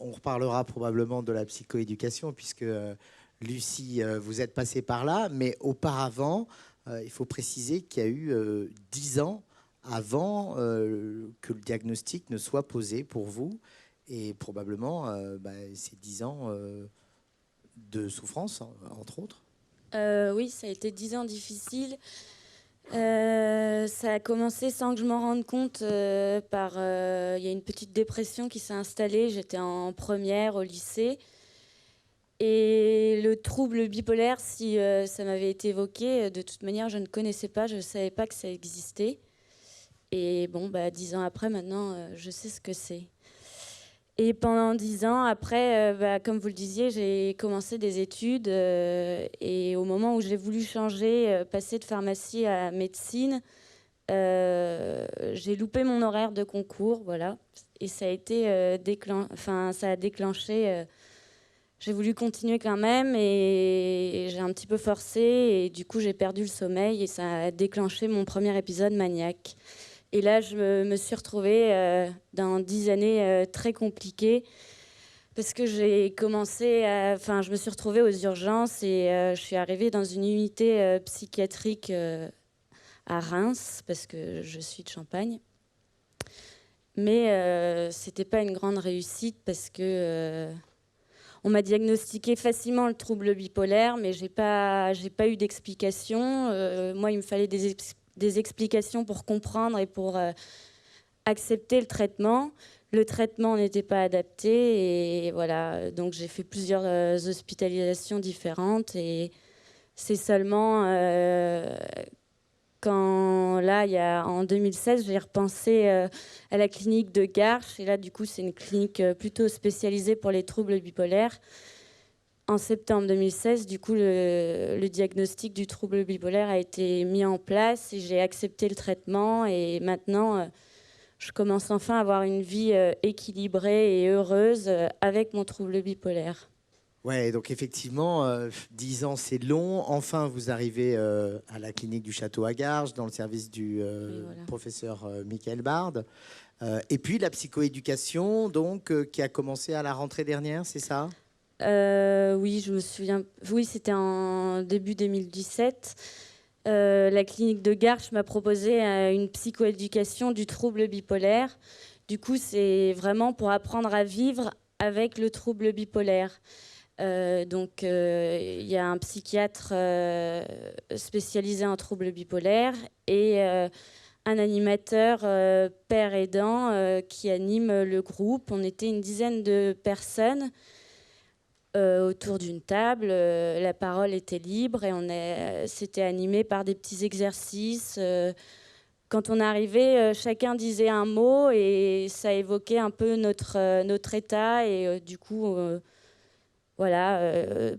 on reparlera probablement de la psychoéducation, puisque Lucie, vous êtes passée par là, mais auparavant, il faut préciser qu'il y a eu 10 ans avant que le diagnostic ne soit posé pour vous, et probablement ces 10 ans de souffrance, entre autres. Oui, ça a été 10 ans difficiles. Ça a commencé sans que je m'en rende compte il y a une petite dépression qui s'est installée. J'étais en première au lycée. Et le trouble bipolaire, si ça m'avait été évoqué, de toute manière, je ne connaissais pas, je ne savais pas que ça existait. Et bon, 10 ans après, maintenant, je sais ce que c'est. Et pendant 10 ans, après, comme vous le disiez, j'ai commencé des études. Et au moment où j'ai voulu changer, passer de pharmacie à médecine, j'ai loupé mon horaire de concours, voilà. Et ça a été ça a déclenché. J'ai voulu continuer quand même et j'ai un petit peu forcé. Et du coup, j'ai perdu le sommeil et ça a déclenché mon premier épisode maniaque. Et là, je me suis retrouvée dans 10 années très compliquées parce que je me suis retrouvée aux urgences et je suis arrivée dans une unité psychiatrique à Reims parce que je suis de Champagne. Mais c'était pas une grande réussite parce que on m'a diagnostiqué facilement le trouble bipolaire, mais j'ai pas eu d'explication. Moi, il me fallait des explications pour comprendre et pour accepter le traitement. Le traitement n'était pas adapté et voilà. Donc j'ai fait plusieurs hospitalisations différentes et c'est seulement quand là, en 2016, j'ai repensé à la clinique de Garches. Et là, du coup, c'est une clinique plutôt spécialisée pour les troubles bipolaires. En septembre 2016, du coup, le diagnostic du trouble bipolaire a été mis en place et j'ai accepté le traitement. Et maintenant, je commence enfin à avoir une vie équilibrée et heureuse avec mon trouble bipolaire. Ouais, donc effectivement, 10 ans, c'est long. Enfin, vous arrivez à la clinique du Château à Garges, dans le service du Voilà. professeur Michael Bard. Et puis la psychoéducation, donc, qui a commencé à la rentrée dernière, c'est ça? Oui, je me souviens. Oui, c'était en début 2017. La clinique de Garches m'a proposé une psychoéducation du trouble bipolaire. Du coup, c'est vraiment pour apprendre à vivre avec le trouble bipolaire. Donc, il y a un psychiatre spécialisé en troubles bipolaires et un animateur père aidant qui anime le groupe. On était une dizaine de personnes autour d'une table. La parole était libre et c'était animé par des petits exercices. Quand on arrivait, chacun disait un mot et ça évoquait un peu notre état. Et du coup, voilà,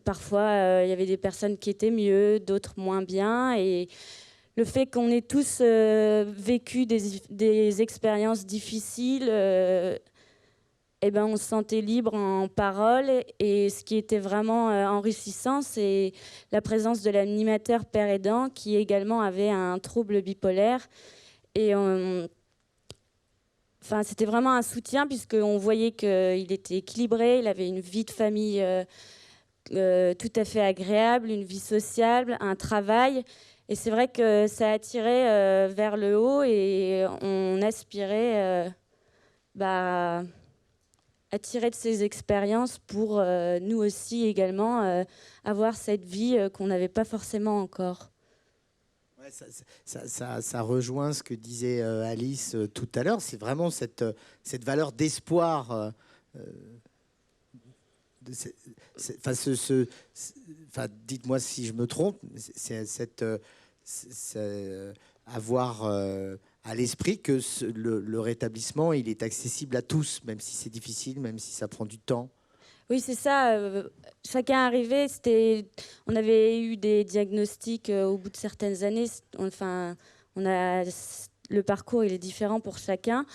parfois, il y avait des personnes qui étaient mieux, d'autres moins bien. Et le fait qu'on ait tous vécu des expériences difficiles, on se sentait libre en parole. Et ce qui était vraiment enrichissant, c'est la présence de l'animateur père aidant qui également avait un trouble bipolaire. Et c'était vraiment un soutien puisqu'on voyait qu'il était équilibré, il avait une vie de famille tout à fait agréable, une vie sociable, un travail. Et c'est vrai que ça attirait vers le haut et on aspirait à tirer de ces expériences pour nous aussi également avoir cette vie qu'on n'avait pas forcément encore. Ouais, ça rejoint ce que disait Alice tout à l'heure. C'est vraiment cette valeur d'espoir. Dites-moi si je me trompe. Avoir à l'esprit que le rétablissement, il est accessible à tous, même si c'est difficile, même si ça prend du temps. Oui, c'est ça. Chacun arrivait, on avait eu des diagnostics au bout de certaines années. Le parcours, il est différent pour chacun.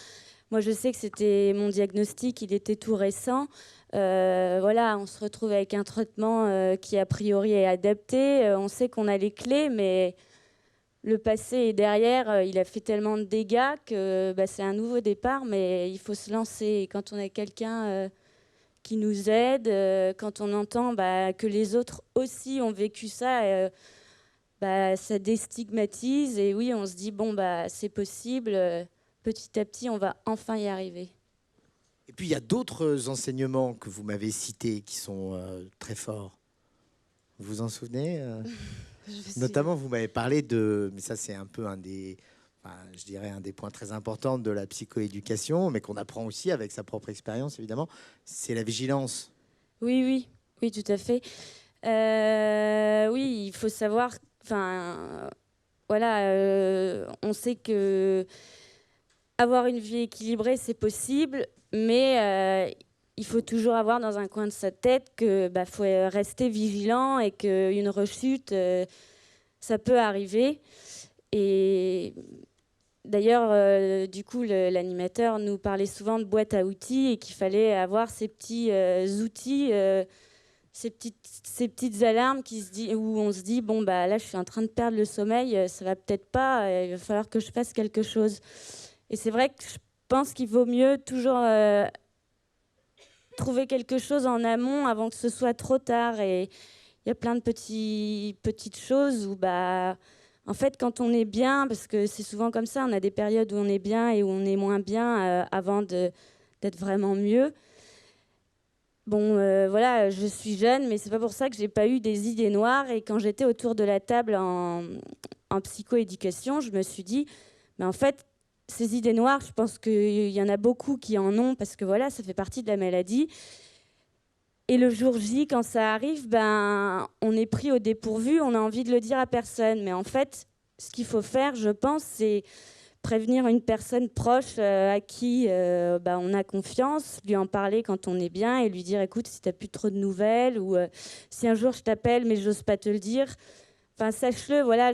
Moi, je sais que c'était mon diagnostic, il était tout récent. Voilà, on se retrouve avec un traitement qui, a priori, est adapté. On sait qu'on a les clés, mais le passé est derrière. Il a fait tellement de dégâts que c'est un nouveau départ, mais il faut se lancer. Et quand on a quelqu'un qui nous aide. Quand on entend que les autres aussi ont vécu ça, ça déstigmatise. Et oui, on se dit, bon, c'est possible. Petit à petit, on va enfin y arriver. Et puis, il y a d'autres enseignements que vous m'avez cités qui sont très forts. Vous vous en souvenez Notamment, vous m'avez parlé de... Mais ça, c'est un peu un des points très importants de la psychoéducation, mais qu'on apprend aussi avec sa propre expérience, évidemment, c'est la vigilance. Oui, tout à fait. Oui, il faut savoir... on sait que avoir une vie équilibrée, c'est possible, mais il faut toujours avoir dans un coin de sa tête que faut rester vigilant et qu'une rechute, ça peut arriver. Et d'ailleurs, du coup, l'animateur nous parlait souvent de boîte à outils et qu'il fallait avoir ces petits outils, ces petites alarmes où on se dit, bon, là, je suis en train de perdre le sommeil, ça va peut-être pas, il va falloir que je fasse quelque chose. Et c'est vrai que je pense qu'il vaut mieux toujours trouver quelque chose en amont avant que ce soit trop tard. Et il y a plein de petites choses où, en fait, quand on est bien, parce que c'est souvent comme ça, on a des périodes où on est bien et où on est moins bien avant d'être vraiment mieux. Bon, voilà, je suis jeune, mais c'est pas pour ça que j'ai pas eu des idées noires. Et quand j'étais autour de la table en psychoéducation, je me suis dit, mais en fait, ces idées noires, je pense qu'il y en a beaucoup qui en ont parce que voilà, ça fait partie de la maladie. Et le jour J, quand ça arrive, on est pris au dépourvu, on a envie de le dire à personne. Mais en fait, ce qu'il faut faire, je pense, c'est prévenir une personne proche à qui on a confiance, lui en parler quand on est bien et lui dire, écoute, si tu n'as plus trop de nouvelles ou si un jour je t'appelle mais j'ose pas te le dire, sache-le, voilà,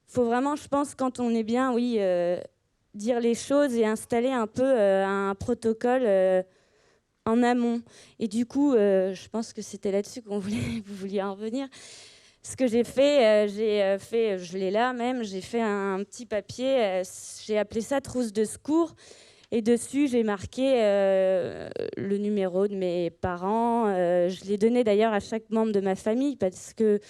faut vraiment, je pense, quand on est bien, oui, dire les choses et installer un peu un protocole en amont. Et du coup, je pense que c'était là-dessus vous vouliez en revenir. Ce que j'ai fait, je l'ai là même, j'ai fait un petit papier, j'ai appelé ça trousse de secours. Et dessus, j'ai marqué le numéro de mes parents. Je l'ai donné d'ailleurs à chaque membre de ma famille parce que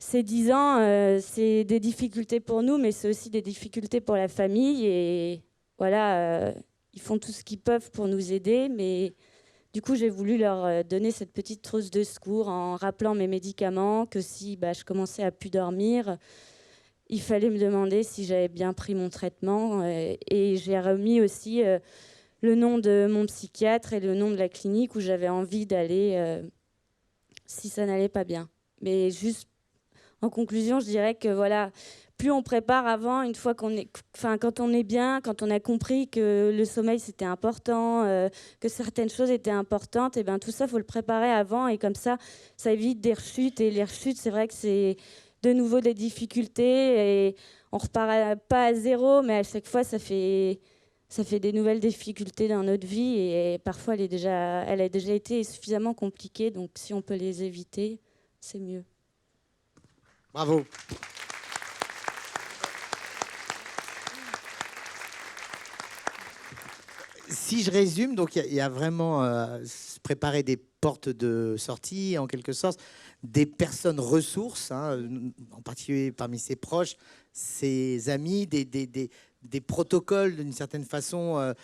ces 10 ans, c'est des difficultés pour nous, mais c'est aussi des difficultés pour la famille. Et voilà, ils font tout ce qu'ils peuvent pour nous aider. Mais du coup, j'ai voulu leur donner cette petite trousse de secours en rappelant mes médicaments, que si je commençais à plus dormir, il fallait me demander si j'avais bien pris mon traitement. Et j'ai remis aussi le nom de mon psychiatre et le nom de la clinique où j'avais envie d'aller si ça n'allait pas bien. Mais juste en conclusion, je dirais que voilà, plus on prépare avant, une fois quand on est bien, quand on a compris que le sommeil c'était important, que certaines choses étaient importantes, et tout ça faut le préparer avant et comme ça évite des rechutes. Et les rechutes, c'est vrai que c'est de nouveau des difficultés et on repart pas à zéro, mais à chaque fois ça fait des nouvelles difficultés dans notre vie et parfois elle a déjà été suffisamment compliquée, donc si on peut les éviter, c'est mieux. Bravo. Si je résume, donc il y a vraiment préparer des portes de sortie, en quelque sorte, des personnes ressources, en particulier parmi ses proches, ses amis, des protocoles d'une certaine façon,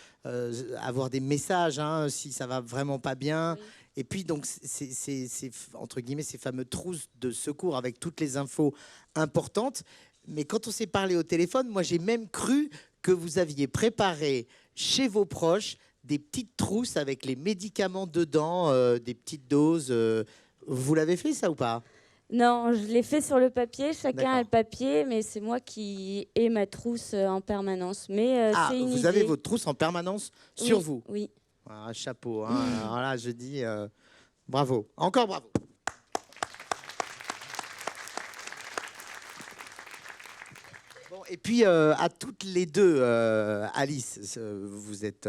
avoir des messages si ça va vraiment pas bien. Oui. Et puis, donc, c'est entre guillemets, ces fameux trousses de secours avec toutes les infos importantes. Mais quand on s'est parlé au téléphone, moi, j'ai même cru que vous aviez préparé chez vos proches des petites trousses avec les médicaments dedans, des petites doses. Vous l'avez fait, ça, ou pas ? Non, je l'ai fait sur le papier. Chacun a le papier, mais c'est moi qui ai ma trousse en permanence. Mais c'est une idée. Avez votre trousse en permanence sur vous ? Oui. Ah, chapeau. Alors là, je dis bravo. Encore bravo. Bon, et puis, à toutes les deux, Alice, vous êtes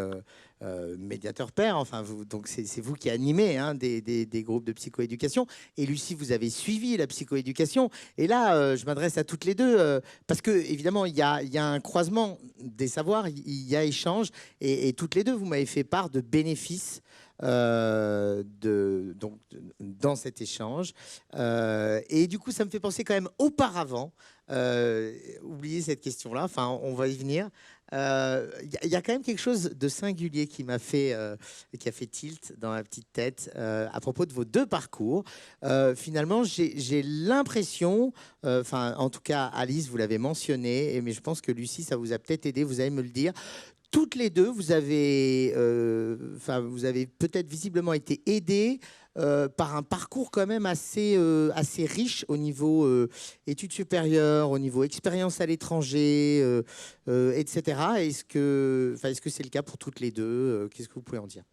médiateur pair, donc c'est vous qui animez des groupes de psychoéducation. Et Lucie, vous avez suivi la psychoéducation. Et là, je m'adresse à toutes les deux, parce que évidemment, il y a un croisement des savoirs, il y a échange. Et toutes les deux, vous m'avez fait part de bénéfices dans cet échange. Et du coup, ça me fait penser quand même auparavant. Oubliez cette question-là, enfin, on va y venir. Y a quand même quelque chose de singulier qui a fait tilt dans ma petite tête à propos de vos deux parcours. Finalement, j'ai l'impression, en tout cas, Alice, vous l'avez mentionné, mais je pense que Lucie, ça vous a peut-être aidé, vous allez me le dire. Toutes les deux, vous avez peut-être visiblement été aidées par un parcours quand même assez riche au niveau études supérieures, au niveau expérience à l'étranger, etc. Est-ce que c'est le cas pour toutes les deux? Qu'est-ce que vous pouvez en dire?